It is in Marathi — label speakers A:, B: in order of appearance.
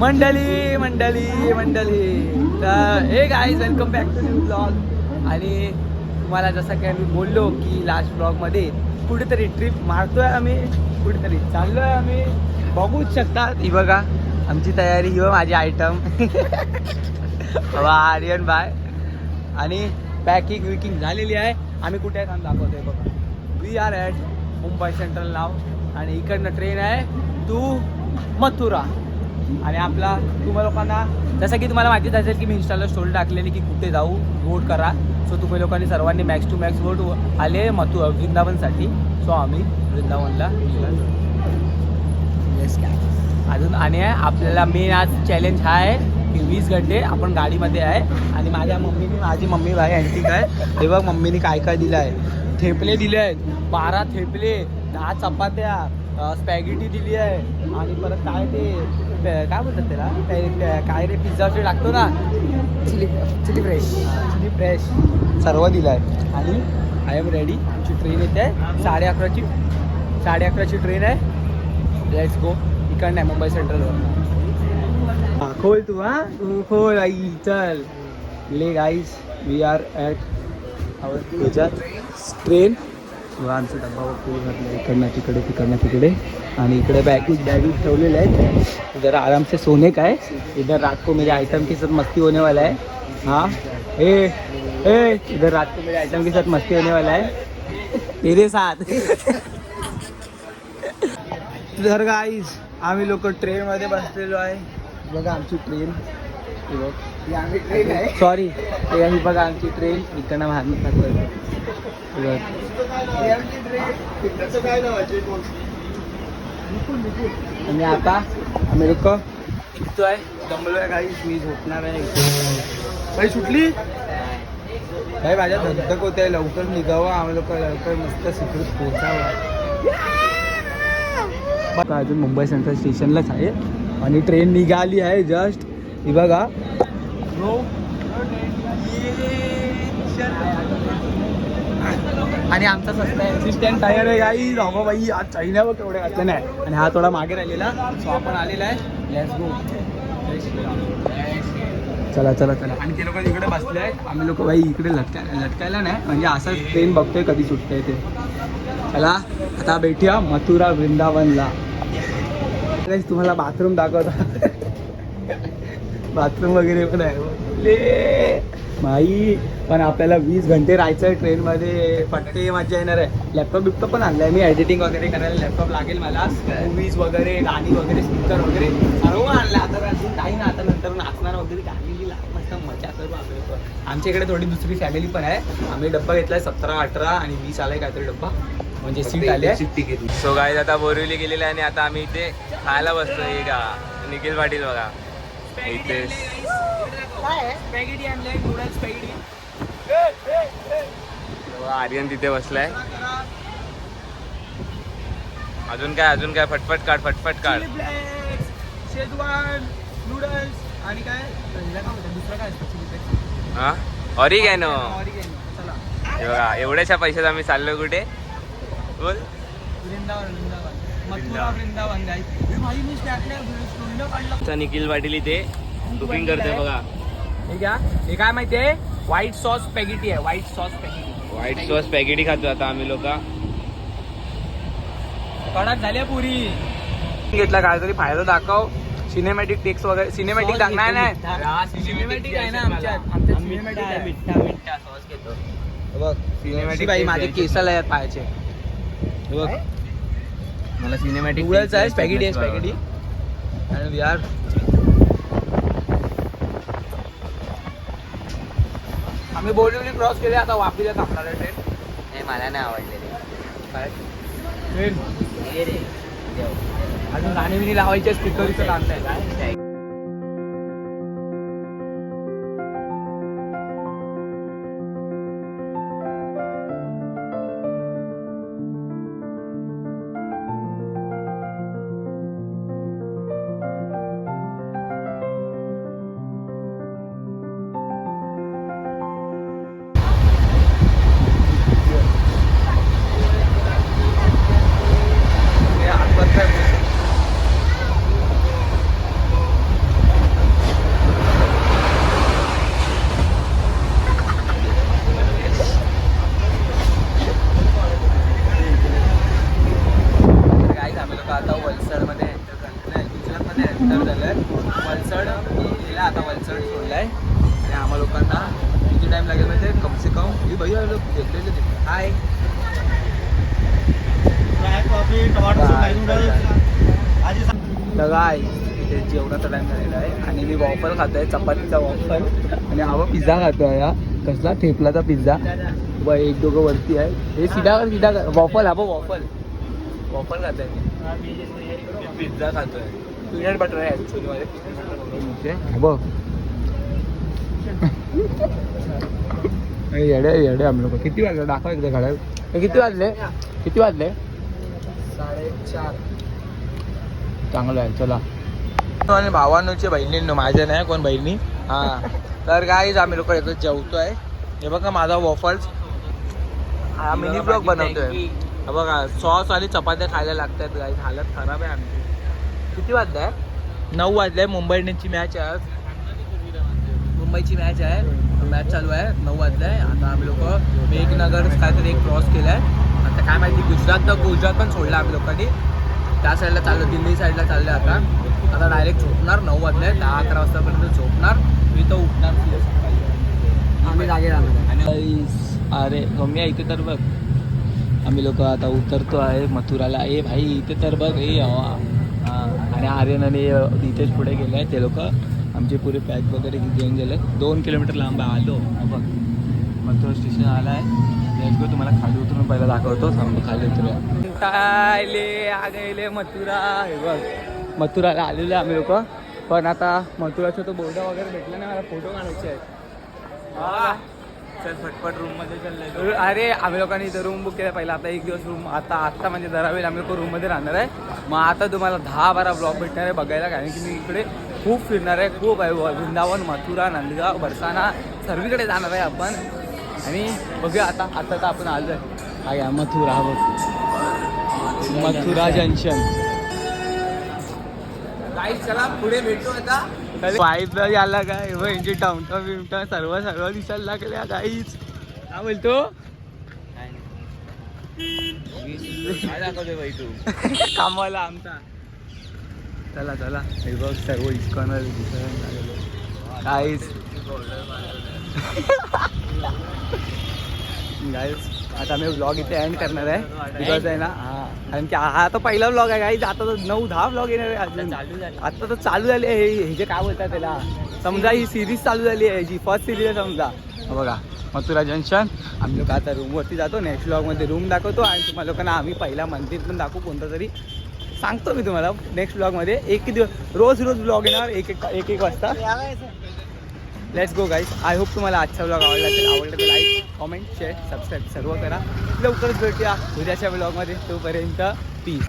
A: मंडळी मंडळी मंडळी तर हे guys welcome back to new blog. आणि तुम्हाला जसं की आम्ही बोललो की लास्ट ब्लॉगमध्ये कुठेतरी ट्रिप मारतोय आम्ही, कुठेतरी चाललोय आम्ही, बघूच शकतात. ही बघा आमची तयारी, ही माझी आयटम आर्यन बाय. आणि पॅकिंग विकिंग झालेली आहे. आम्ही कुठे आहे काम दाखवतोय बघा. We are at Mumbai central नाव आणि इकडनं ट्रेन आहे टू मथुरा. आणि आपला तुम्हा लोकांना जसं की तुम्हाला माहितीच असेल की मी इंस्टाला स्टोरी टाकलेली की कुठे जाऊ वोट करा. सो तुम्ही लोकांनी सर्वांनी मॅक्स टू मॅक्स वोट आले वृंदावनसाठी. सो आम्ही वृंदावनला येस काय अजून. आणि आपल्याला मेन आज चॅलेंज हा आहे की 20 घंटे आपण गाडीमध्ये आहे. आणि माझी मम्मी भाई अँटिक आहे. हे बघ मम्मीने काय काय दिलं आहे. थेपले दिले आहेत, 12 थेपले, 10 चपात्या, स्पॅगेटी दिली आहे. आणि परत काय ते काय बोलतात त्याला काय रे पिझ्झाचे टाकतो ना, चिली फ्रेश सर्व दिलं आहे. आणि आय एम रेडी. आमची ट्रेन येते आहे 11:30ची ट्रेन आहे. Let's go. इकडनं आहे मुंबई सेंट्रलवर. खोल तू तू खोल आई. चल ले गाईज वी आर ॲट ह्याच्यात ट्रेन. आमचा डब्बा फुल घातला इकडनं तिकडे. आणि इकडे बॅगेज ठेवलेले आहेत. इधर आराम से सोने का है. इधर रात को मेरे आइटम के साथ मस्ती होने वाला है. हाँ ए इधर रात को मेरे आइटम के साथ मस्ती होने वाला है तेरे साथ. तर गाईज आम्ही लोक ट्रेनमध्ये बसलेलो आहे. बघा आमची ट्रेन. सॉरी ही बघा आमची ट्रेन. इकडनं आणि आता आम्ही लोक निघतोय. दमलोय गाईज. मी झोपणार आहे. काही सुटली भाई माझ्या धगधग होत आहे. लवकर निघावं आम्ही लोक. लवकर मस्त सिक्रेट पोहोचावं. अजून मुंबई सेंट्रल स्टेशनलाच आहे आणि ट्रेन निघाली आहे जस्ट. ही बघा आणि आमचा सस्ता असिस्टंट टायर आहे गाई. जाऊ बाई आज चायनावर तेवढे घातलं नाही. आणि हा थोडा मागे राहिलेला. सो आपण आलेला आहे. Let's go. चला चला चला. आणि ते लोक इकडे बसले आहेत. आम्ही लोक बाई इकडे लटकायला नाही म्हणजे असं ट्रेन बघतोय कधी सुटतंय ते. चला आता भेटूया मथुरा वृंदावनला. तुम्हाला बाथरूम दाखवता. बाथरूम वगैरे पण आहे माई. पण आपल्याला 20 घंटे राहायचं आहे ट्रेनमध्ये. पट्टे मजा येणार आहे. लॅपटॉप पण आणलाय मी. एडिटिंग वगैरे करायला लॅपटॉप लागेल मला. मूवीज वगैरे गाणी वगैरे स्पीकर वगैरे सर्व आणलं. आता अजून काही ना आता नंतर नाचणार वगैरे गाणी मस्त मजा करू आपल्याला. आमच्या इकडे थोडी दुसरी फॅमिली पण आहे. आम्ही डब्बा घेतलाय 17, 18 आणि 20 आलाय काहीतरी डब्बा. म्हणजे सीट आली आहे.
B: सो गाईज आता बोरिवली गेलेले आणि आता आम्ही इथे खायला बसतो. हे का निखिल पाटील बघा इथे
A: स्पॅगेटी आणलंय. Noodles spaghetti.
B: आर्यन तिथे बसलाय. अजून काय फटफट काढ.
A: शेजवान नूडल्स आणि काय दुसरं काय असतं.
B: हा ऑरिगॅनो.
A: चला
B: हे बघा एवढ्याशा पैशात आम्ही चाललोय कुठे बोल.
A: वृंदावन गाईस.
B: निखिल पाटील इथे बुकिंग करतोय बघा.
A: हे काय माहितीये. व्हाईट सॉस स्पॅगेटी आहे. व्हाईट सॉस
B: पॅकेटी खातो आता आम्ही लोक.
A: कडक झाल्या पुरी. घेतला काय तरी फायदा दाखव. सिनेमॅटिक टेक्स्ट वगैरे. सिनेमॅटिक दाखणार नाही. सिनेमॅटिक आहे ना आमच्यात सिनेमॅटिक आहे. मिठ्ठा सॉस घेतो बघ. सिनेमॅटिक बाई माझे केसाला आहेत पायाचे. बघ
B: मला सिनेमॅटिक
A: नूडल्स आहे. स्पॅगेटी आहे. स्पॅगेटी आणि यार आम्ही बोरिवली क्रॉस केले. आता वापीला थांबणार आहे ट्रेन.
B: हे मला नाही आवडले
A: काय ट्रेन अजून गाणी बिणी लावायचे. स्पीकरचं आणलंय काय. एंटर झालंय. वलसड गेला आता, वलसड सोडलाय आणि आम्हा लोकांना किती टाइम लागेल म्हणजे कमसे कम ही भैया लोक घेतलेले तिथे. हाय तर काय इथे जेवणाचा टाइम झालेला आहे आणि मी वॉफल खातोय, चपातीचा वॉफल आणि हा पिझ्झा खातोय. हा कसला ठेपलाचा पिझ्झा. व एक दोघं वरती आहे. हे सीधा वॉफल हा वॉफल खातोय मी. पिझ्झा खातोय. पीनट बटर आहे ॲक्च्युली मध्ये. बघ येडे आम्ही लोक. किती वाजले दाखव एकदा गाड्या. किती वाजले 4:30. चांगलं आहे चला. आणि भावांचे बहिणींनो, माझ्या नाही कोण बहिणी. हां तर काय आम्ही लोक एकच जेवतोय. हे बघा माझा वॉफल्स हा मिनी ब्लॉग बनवतोय. हा बघा सॉस आणि चपात्या खायला लागतात. गाईस हालत खराब आहे आमची. किती वाजले आहे? 9 वाजले. मुंबई इंडियन्सची मॅच आहे आज. मुंबईची मॅच आहे. मॅच चालू आहे. 9 वाजले आहे. आता आम्ही लोक मेघनगर काहीतरी एक क्रॉस केला आहे. आता काय माहिती गुजरात पण सोडलं आम्ही लोकांनी. त्या साईडला चाललं, दिल्ली साईडला चाललं. आता डायरेक्ट झोपणार. 9 वाजले. 10-11 वाजतापर्यंत झोपणार. मी तर उठणार आम्ही जागे राहणार. अरे मम्मी इथे तर बघ. आम्ही लोक आता उतरतो आहे मथुराला. ए भाई इथे तर बघ. हां आणि आर्यन आणि इथेच पुढे गेले आहे ते लोक. आमचे पुरे पॅक वगैरे घेऊन गेले. 2 किलोमीटर लांब आलो. बघ मथुरा स्टेशन आला आहे. नेक्स्ट तुम्हाला खाली उतरून पहिला दाखवतो. खाली उतरूया. आले मथुरा. हे बघ मथुराला आलेले आम्ही लोक. पण आता मथुराचा तो बोर्ड वगैरे भेटला नाही. मला फोटो काढायचे आहेत.
B: चल फटफट रूम मध्ये चाललंय.
A: अरे आम्ही लोकांनी इथं रूम बुक केला पहिला. आता एक दिवस रूम आता म्हणजे दरावेल आम्ही लोक रूममध्ये राहणार आहे. मग आता तुम्हाला 10-12 ब्लॉग भेटणार आहे बघायला. कारण की मी इकडे खूप फिरणार आहे. खूप आहे. वृंदावन, मथुरा, नंदगाव, बरसाना सर्वीकडे जाणार आहे आपण. आणि बघूया आता तर आपण आलो आहे. हा घ्या मथुरा. बघ मथुरा जंक्शन. काही चला पुढे भेटतो आता. वाईब याला काय यांची टाउनटाउन बिमटाउन सर्व दिसायला लागल्या गाईच. काय बोलतो
B: काय दाखवतोय बाई तू
A: कामाला आमचा. चला हे बघ सर्व इस्कॉनर दिसायला लागले गाईच. गाईज आता मी व्लॉग इथे एंड करणार आहे. बिकॉज आहे ना कारण की हा तर पहिला व्लॉग आहे गाईज. आता तर 9-10 व्लॉग येणार आहे अजून. आता तर चालू झाली आहे हे जे काय बोलतात त्याला. समजा ही सिरीज चालू झाली आहे. जी फर्स्ट सिरीज आहे समजा. बघा मथुरा जंक्शन. आम्ही लोक आता रूमवरती जातो. नेक्स्ट व्लॉगमध्ये रूम दाखवतो आणि तुम्हाला लोकांना आम्ही पहिला मंदिर पण दाखवू कोणतं तरी. सांगतो मी तुम्हाला नेक्स्ट व्लॉगमध्ये. एक दिवस रोज व्लॉग येणार एक वाजता. Let's go guys. I hope तुम्हाला आजचा व्लॉग आवडला असेल. आवडलं तर लाईक, कॉमेंट, शेअर, सबस्क्राईब सर्व करा. लवकरच भेटूया उद्याच्या व्लॉगमध्ये. तोपर्यंत पीस.